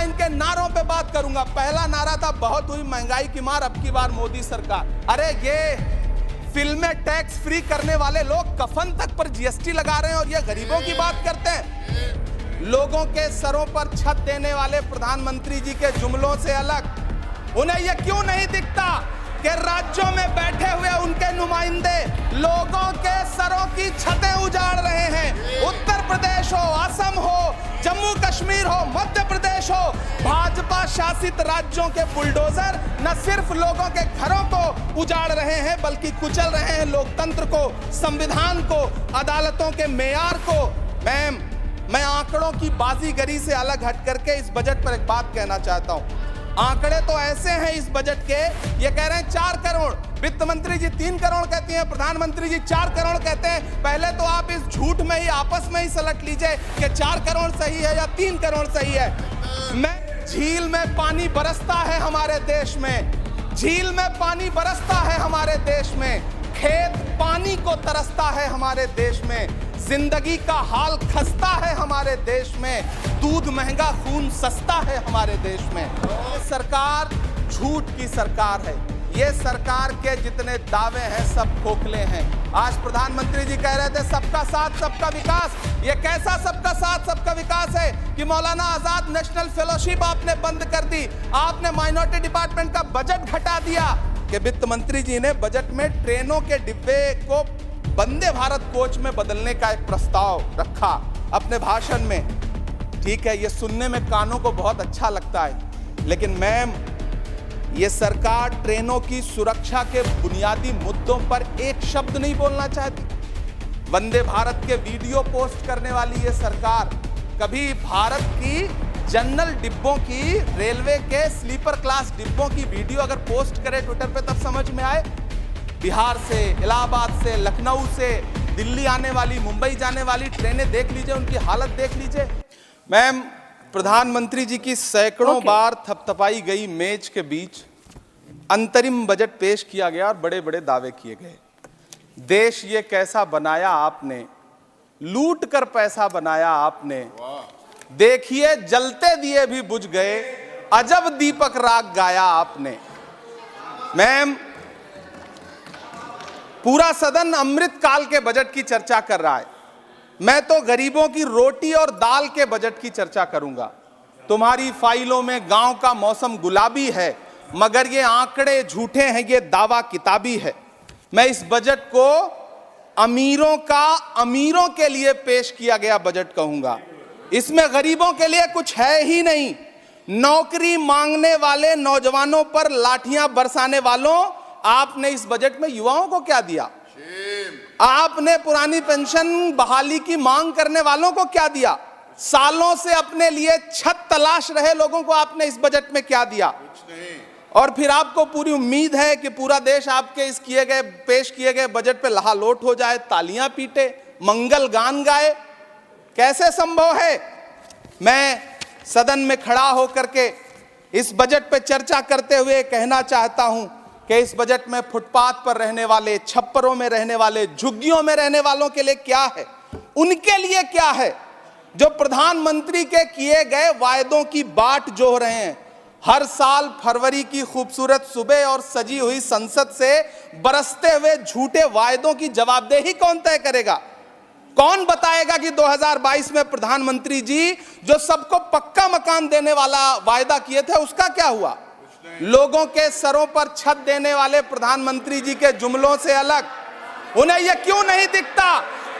मैं इनके नारों पे बात करूंगा। पहला नारा था बहुत हुई महंगाई की मार, अब की बार मोदी सरकार। अरे ये फिल्में टैक्स फ्री करने वाले लोग कफन तक पर जीएसटी लगा रहे हैं और ये गरीबों की बात करते हैं। लोगों के सरों पर छत देने वाले प्रधानमंत्री जी के जुमलों से अलग उन्हें यह क्यों नहीं दिखता कि राज्यों में बैठे हुए उनके नुमाइंदे लोगों के सरों की छतें उजाड़ रहे हैं। उत्तर प्रदेश हो, असम हो, जम्मू कश्मीर हो, मध्य प्रदेश हो, भाजपा शासित राज्यों के बुलडोजर न सिर्फ लोगों के घरों को उजाड़ रहे हैं बल्कि कुचल रहे हैं लोकतंत्र को, संविधान को, अदालतों के मेयार को। मैं आंकड़ों की बाजीगरी से अलग हट करके इस बजट पर एक बात कहना चाहता हूं। आंकड़े तो ऐसे हैं इस बजट के, ये कह रहे हैं 4 करोड़, वित्त मंत्री जी 3 करोड़ कहती हैं, प्रधानमंत्री जी 4 करोड़ कहते हैं। पहले तो आप इस झूठ में ही आपस में ही सलट लीजिए कि 4 करोड़ सही है या 3 करोड़ सही है। झील में पानी बरसता है हमारे देश में, झील में पानी बरसता है हमारे देश में, खेत पानी को तरसता है हमारे देश में, जिंदगी का हाल खस्ता है हमारे देश में, दूध महंगा खून सस्ता है हमारे देश में। सरकार झूठ की सरकार है। ये सरकार के जितने दावे हैं सब खोखले हैं। आज प्रधानमंत्री जी कह रहे थे सबका साथ सबका विकास। ये कैसा सबका साथ सबका विकास है कि मौलाना आजाद नेशनल फेलोशिप आपने बंद कर दी, आपने माइनॉरिटी डिपार्टमेंट का बजट घटा दिया, कि वित्त मंत्री जी ने बजट में ट्रेनों के डिब्बे को वंदे भारत कोच में बदलने का एक प्रस्ताव रखा अपने भाषण में। ठीक है, ये सुनने में कानों को बहुत अच्छा लगता है, लेकिन मैम ये सरकार ट्रेनों की सुरक्षा के बुनियादी मुद्दों पर एक शब्द नहीं बोलना चाहती। वंदे भारत के वीडियो पोस्ट करने वाली ये सरकार कभी भारत की जनरल डिब्बों की, रेलवे के स्लीपर क्लास डिब्बों की वीडियो अगर पोस्ट करे ट्विटर पे तब समझ में आए। बिहार से, इलाहाबाद से, लखनऊ से दिल्ली आने वाली, मुंबई जाने वाली ट्रेनें देख लीजिए, उनकी हालत देख लीजिए। मैम, प्रधानमंत्री जी की सैकड़ों बार थपथपाई गई मेज के बीच अंतरिम बजट पेश किया गया और बड़े बड़े दावे किए गए। देश ये कैसा बनाया आपने, लूट कर पैसा बनाया आपने, देखिए जलते दिए भी बुझ गए, अजब दीपक राग गाया आपने। मैम, पूरा सदन अमृत काल के बजट की चर्चा कर रहा है, मैं तो गरीबों की रोटी और दाल के बजट की चर्चा करूंगा। तुम्हारी फाइलों में गांव का मौसम गुलाबी है, मगर ये आंकड़े झूठे हैं, ये दावा किताबी है। मैं इस बजट को अमीरों का अमीरों के लिए पेश किया गया बजट कहूंगा। इसमें गरीबों के लिए कुछ है ही नहीं। नौकरी मांगने वाले नौजवानों पर लाठियां बरसाने वालों, आपने इस बजट में युवाओं को क्या दिया? आपने पुरानी पेंशन बहाली की मांग करने वालों को क्या दिया? सालों से अपने लिए छत तलाश रहे लोगों को आपने इस बजट में क्या दिया? कुछ नहीं। और फिर आपको पूरी उम्मीद है कि पूरा देश आपके इस पेश किए गए बजट पे लहालोट हो जाए, तालियां पीटे, मंगल गान गाए। कैसे संभव है? मैं सदन में खड़ा होकर के इस बजट पे चर्चा करते हुए कहना चाहता हूं कि इस बजट में फुटपाथ पर रहने वाले, छप्परों में रहने वाले, झुग्गियों में रहने वालों के लिए क्या है, उनके लिए क्या है जो प्रधानमंत्री के किए गए वायदों की बाट जोह रहे हैं। हर साल फरवरी की खूबसूरत सुबह और सजी हुई संसद से बरसते हुए झूठे वायदों की जवाबदेही कौन तय करेगा? कौन बताएगा कि 2022 में प्रधानमंत्री जी जो सबको पक्का मकान देने वाला वायदा किए थे उसका क्या हुआ? लोगों के सरों पर छत देने वाले प्रधानमंत्री जी के जुमलों से अलग उन्हें यह क्यों नहीं दिखता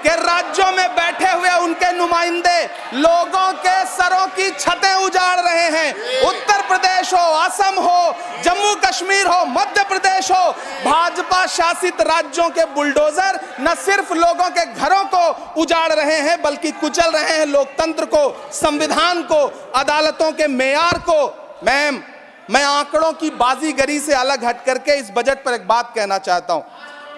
कि राज्यों में बैठे हुए उनके नुमाइंदे लोगों के सरों की छतें उजाड़ रहे हैं। उत्तर प्रदेश हो, असम हो, जम्मू कश्मीर हो, मध्य प्रदेश हो, भाजपा शासित राज्यों के बुलडोजर न सिर्फ लोगों के घरों को उजाड़ रहे हैं बल्कि कुचल रहे हैं लोकतंत्र को, संविधान को, अदालतों के मेयार को। मैम, मैं आंकड़ों की बाजीगरी से अलग हट करके इस बजट पर एक बात कहना चाहता हूं।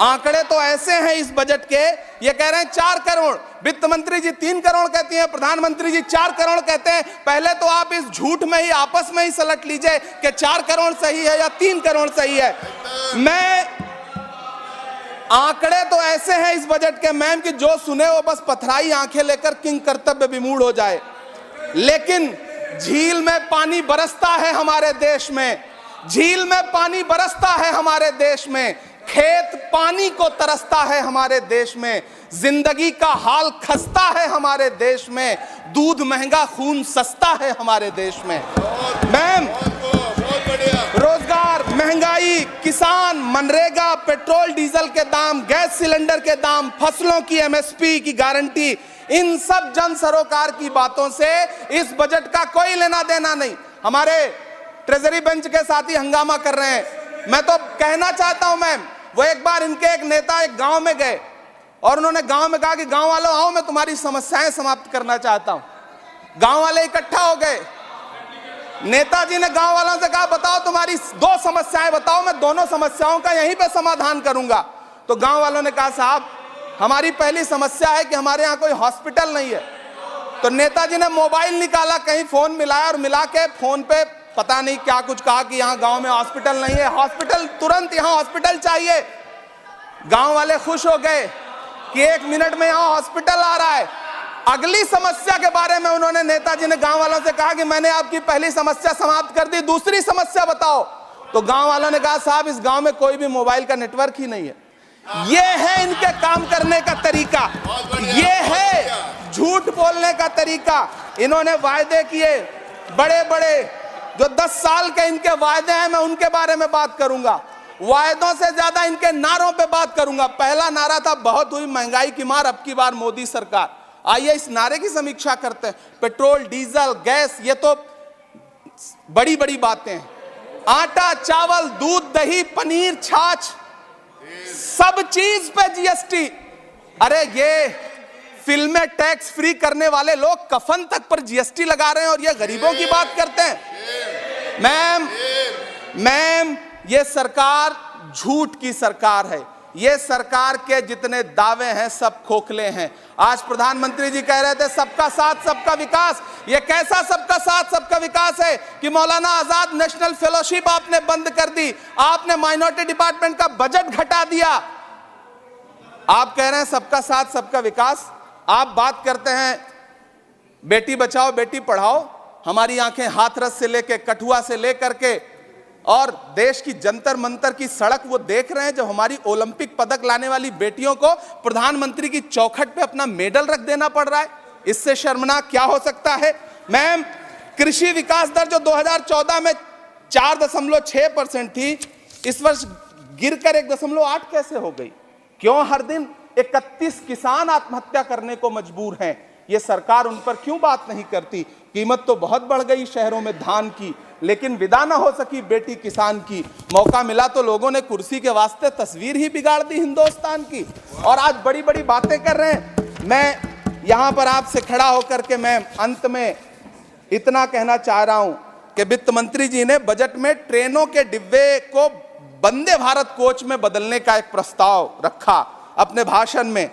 आंकड़े तो ऐसे हैं इस बजट के, ये कह रहे हैं 4 करोड़, वित्त मंत्री जी 3 करोड़ कहती हैं, प्रधानमंत्री जी 4 करोड़ कहते हैं। पहले तो आप इस झूठ में ही आपस में ही सलट लीजिए कि 4 करोड़ सही है या 3 करोड़ सही है। मैं आंकड़े तो ऐसे हैं इस बजट के मैम कि जो सुने वो बस पथराई आंखें लेकर किंग कर्तव्य विमूढ़ हो जाए। लेकिन झील में पानी बरसता है हमारे देश में, झील में पानी बरसता है हमारे देश में, खेत पानी को तरसता है हमारे देश में, जिंदगी का हाल खस्ता है हमारे देश में, दूध महंगा खून सस्ता है हमारे देश में। मैम, रोजगार, महंगाई, किसान, मनरेगा, पेट्रोल डीजल के दाम, गैस सिलेंडर के दाम, फसलों की एमएसपी की गारंटी, इन सब जन सरोकार की बातों से इस बजट का कोई लेना देना नहीं। हमारे ट्रेजरी बेंच के साथी हंगामा कर रहे हैं। मैं तो कहना चाहता हूं मैम, वो एक बार इनके एक नेता एक गांव में गए और उन्होंने गांव में कहा कि गांव वालों आओ, मैं तुम्हारी समस्याएं समाप्त करना चाहता हूं। गांव वाले इकट्ठा हो गए। नेताजी ने गांव वालों से कहा बताओ तुम्हारी दो समस्याएं बताओ, मैं दोनों समस्याओं का यहीं पे समाधान करूंगा। तो गांव वालों ने कहा साहब हमारी पहली समस्या है कि हमारे यहाँ कोई हॉस्पिटल नहीं है। तो नेताजी ने मोबाइल निकाला, कहीं फोन मिलाया और मिला के फोन पे पता नहीं क्या कुछ कहा कि यहाँ गांव में हॉस्पिटल नहीं है, हॉस्पिटल तुरंत, यहाँ हॉस्पिटल चाहिए। गांव वाले खुश हो गए कि 1 मिनट में यहाँ हॉस्पिटल आ रहा है। अगली समस्या के बारे में उन्होंने, नेताजी ने गांव वालों से कहा कि मैंने आपकी पहली समस्या समाप्त कर दी, दूसरी समस्या बताओ। तो गांव वालों ने कहा साहब इस गांव में कोई भी मोबाइल का नेटवर्क ही नहीं है। ये है इनके काम करने का तरीका, ये है झूठ बोलने का तरीका। इन्होंने वायदे किए बड़े बड़े, जो 10 साल के इनके वायदे हैं, मैं उनके बारे में बात करूंगा। वायदों से ज्यादा इनके नारों पे बात करूंगा। पहला नारा था बहुत हुई महंगाई की मार, अब की बार मोदी सरकार। आइए इस नारे की समीक्षा करते हैं। पेट्रोल, डीजल, गैस, ये तो बड़ी बड़ी बातें हैं। आटा, चावल, दूध, दही, पनीर, छाछ, सब चीज पे जीएसटी। अरे ये फिल्में टैक्स फ्री करने वाले लोग कफन तक पर जीएसटी लगा रहे हैं और ये गरीबों की बात करते हैं। मैम, ये सरकार झूठ की सरकार है। ये सरकार के जितने दावे हैं सब खोखले हैं। आज प्रधानमंत्री जी कह रहे थे सबका साथ सबका विकास। ये कैसा सबका साथ सबका विकास है कि मौलाना आजाद नेशनल फेलोशिप आपने बंद कर दी, आपने माइनॉरिटी डिपार्टमेंट का बजट घटा दिया। आप कह रहे हैं सबका साथ सबका विकास। आप बात करते हैं बेटी बचाओ बेटी पढ़ाओ। हमारी आंखें हाथरस से लेके कठुआ से लेकर के और देश की जंतर मंतर की सड़क वो देख रहे हैं, जब हमारी ओलंपिक पदक लाने वाली बेटियों को प्रधानमंत्री की चौखट पे अपना मेडल रख देना पड़ रहा है। इससे शर्मनाक क्या हो सकता है। मैम, कृषि विकास दर जो 2014 में 4.6% थी, इस वर्ष गिरकर 1.8 कैसे हो गई? क्यों हर दिन 31 किसान आत्महत्या करने को मजबूर हैं? ये सरकार उन पर क्यों बात नहीं करती? कीमत तो बहुत बढ़ गई शहरों में धान की, लेकिन विदा ना हो सकी बेटी किसान की। मौका मिला तो लोगों ने कुर्सी के वास्ते तस्वीर ही बिगाड़ दी हिंदुस्तान की, और आज बड़ी बड़ी बातें कर रहे हैं। मैं यहां पर आपसे खड़ा होकर के मैं अंत में इतना कहना चाह रहा हूं कि वित्त मंत्री जी ने बजट में ट्रेनों के डिब्बे को वंदे भारत कोच में बदलने का एक प्रस्ताव रखा अपने भाषण में।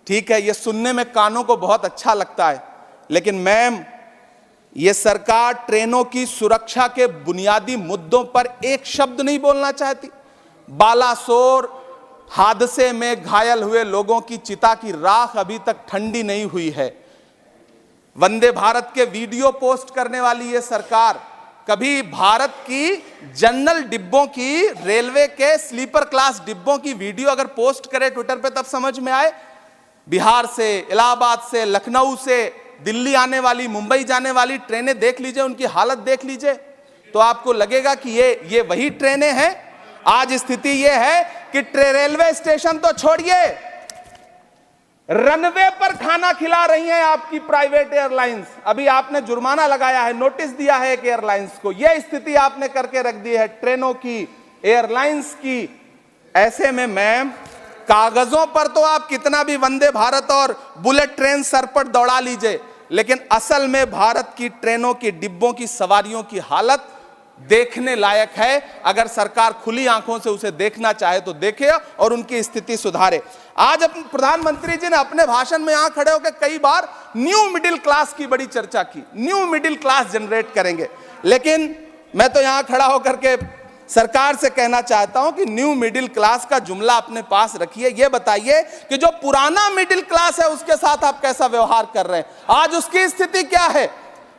ठीक है, ये सुनने में कानों को बहुत अच्छा लगता है, लेकिन मैम ये सरकार ट्रेनों की सुरक्षा के बुनियादी मुद्दों पर एक शब्द नहीं बोलना चाहती। बालासोर हादसे में घायल हुए लोगों की चिता की राख अभी तक ठंडी नहीं हुई है। वंदे भारत के वीडियो पोस्ट करने वाली ये सरकार कभी भारत की जनरल डिब्बों की, रेलवे के स्लीपर क्लास डिब्बों की वीडियो अगर पोस्ट करे ट्विटर पे तब समझ में आए। बिहार से, इलाहाबाद से, लखनऊ से दिल्ली आने वाली, मुंबई जाने वाली ट्रेनें देख लीजिए, उनकी हालत देख लीजिए, तो आपको लगेगा कि ये वही ट्रेनें हैं। आज स्थिति ये है कि रेलवे स्टेशन तो छोड़िए, रनवे पर खाना खिला रही हैं आपकी प्राइवेट एयरलाइंस। अभी आपने जुर्माना लगाया है, नोटिस दिया है एक एयरलाइंस को। यह स्थिति आपने करके रख दी है ट्रेनों की, एयरलाइंस की। ऐसे में मैम, कागजों पर तो आप कितना भी वंदे भारत और बुलेट ट्रेन सर पर दौड़ा लीजिए, लेकिन असल में भारत की ट्रेनों की डिब्बों की सवारियों की हालत देखने लायक है। अगर सरकार खुली आंखों से उसे देखना चाहे तो देखे और उनकी स्थिति सुधारे। आज अपने प्रधानमंत्री जी ने अपने भाषण में यहां खड़े होकर कई बार न्यू मिडिल क्लास की बड़ी चर्चा की, न्यू मिडिल क्लास जनरेट करेंगे। लेकिन मैं तो यहां खड़ा होकर के सरकार से कहना चाहता हूं कि न्यू मिडिल क्लास का जुमला अपने पास रखिए। यह बताइए कि जो पुराना मिडिल क्लास है उसके साथ आप कैसा व्यवहार कर रहे हैं। आज उसकी स्थिति क्या है?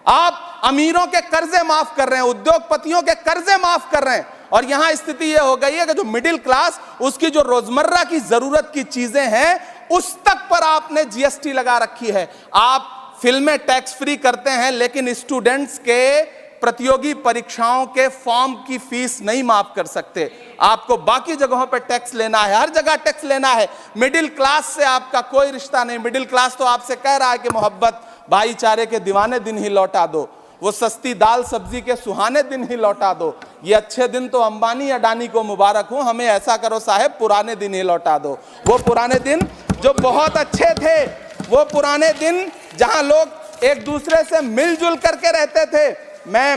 आप अमीरों के कर्जे माफ कर रहे हैं, उद्योगपतियों के कर्जे माफ कर रहे हैं, और यहां स्थिति यह हो गई है कि जो मिडिल क्लास, उसकी जो रोजमर्रा की जरूरत की चीजें हैं उस तक पर आपने जीएसटी लगा रखी है। आप फिल्में टैक्स फ्री करते हैं लेकिन स्टूडेंट्स के प्रतियोगी परीक्षाओं के फॉर्म की फीस नहीं माफ कर सकते। आपको बाकी जगहों पर टैक्स लेना है, हर जगह टैक्स लेना है। मिडिल क्लास से आपका कोई रिश्ता नहीं। मिडिल क्लास तो आपसे कह रहा है कि मोहब्बत भाईचारे के दीवाने दिन ही लौटा दो, वो सस्ती दाल सब्जी के सुहाने दिन ही लौटा दो। ये अच्छे दिन तो अंबानी अडानी को मुबारक हो, हमें ऐसा करो साहब पुराने दिन ही लौटा दो। वो पुराने दिन जो बहुत अच्छे थे, वो पुराने दिन जहां लोग एक दूसरे से मिलजुल करके रहते थे। मैं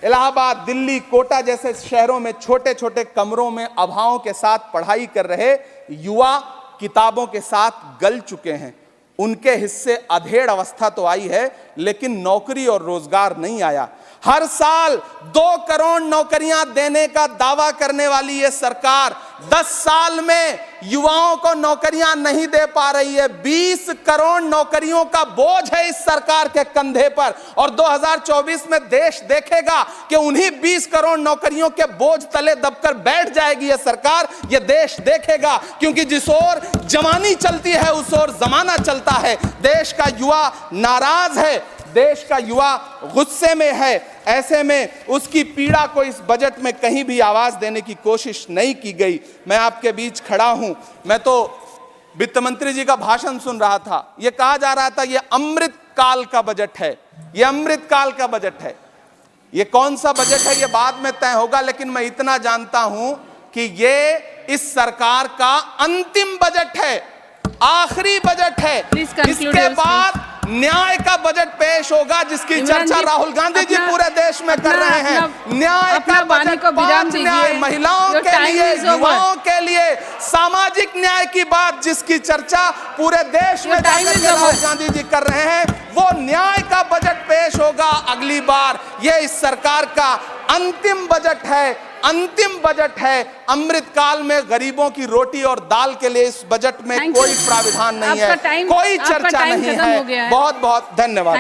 इलाहाबाद, दिल्ली, कोटा जैसे शहरों में छोटे छोटे कमरों में अभावों के साथ पढ़ाई कर रहे युवा किताबों के साथ गल चुके हैं। उनके हिस्से अधेड़ अवस्था तो आई है लेकिन नौकरी और रोजगार नहीं आया। हर साल 2 करोड़ नौकरियां देने का दावा करने वाली ये सरकार 10 साल में युवाओं को नौकरियां नहीं दे पा रही है। 20 करोड़ नौकरियों का बोझ है इस सरकार के कंधे पर, और 2024 में देश देखेगा कि उन्हीं 20 करोड़ नौकरियों के बोझ तले दबकर बैठ जाएगी ये सरकार। ये देश देखेगा, क्योंकि जिस ओर जवानी चलती है उस ओर जमाना चलता है। देश का युवा नाराज है, देश का युवा गुस्से में है। ऐसे में उसकी पीड़ा को इस बजट में कहीं भी आवाज देने की कोशिश नहीं की गई। मैं आपके बीच खड़ा हूं, मैं तो वित्त मंत्री जी का भाषण सुन रहा था। यह कहा जा रहा था ये अमृत काल का बजट है, ये अमृत काल का बजट है। ये कौन सा बजट है ये बाद में तय होगा, लेकिन मैं इतना जानता हूं कि ये इस सरकार का अंतिम बजट है, आखिरी बजट है। इसके बाद न्याय का बजट पेश होगा जिसकी चर्चा राहुल गांधी जी पूरे देश में कर रहे हैं। न्याय का बजट, 5 न्याय, महिलाओं के लिए, युवाओं के लिए, सामाजिक न्याय की बात जिसकी चर्चा पूरे देश में राहुल गांधी जी कर रहे हैं, वो न्याय का बजट पेश होगा अगली बार। ये इस सरकार का अंतिम बजट है, अंतिम बजट है। अमृत काल में गरीबों की रोटी और दाल के लिए इस बजट में कोई प्राविधान नहीं है, कोई चर्चा नहीं है। बहुत बहुत धन्यवाद।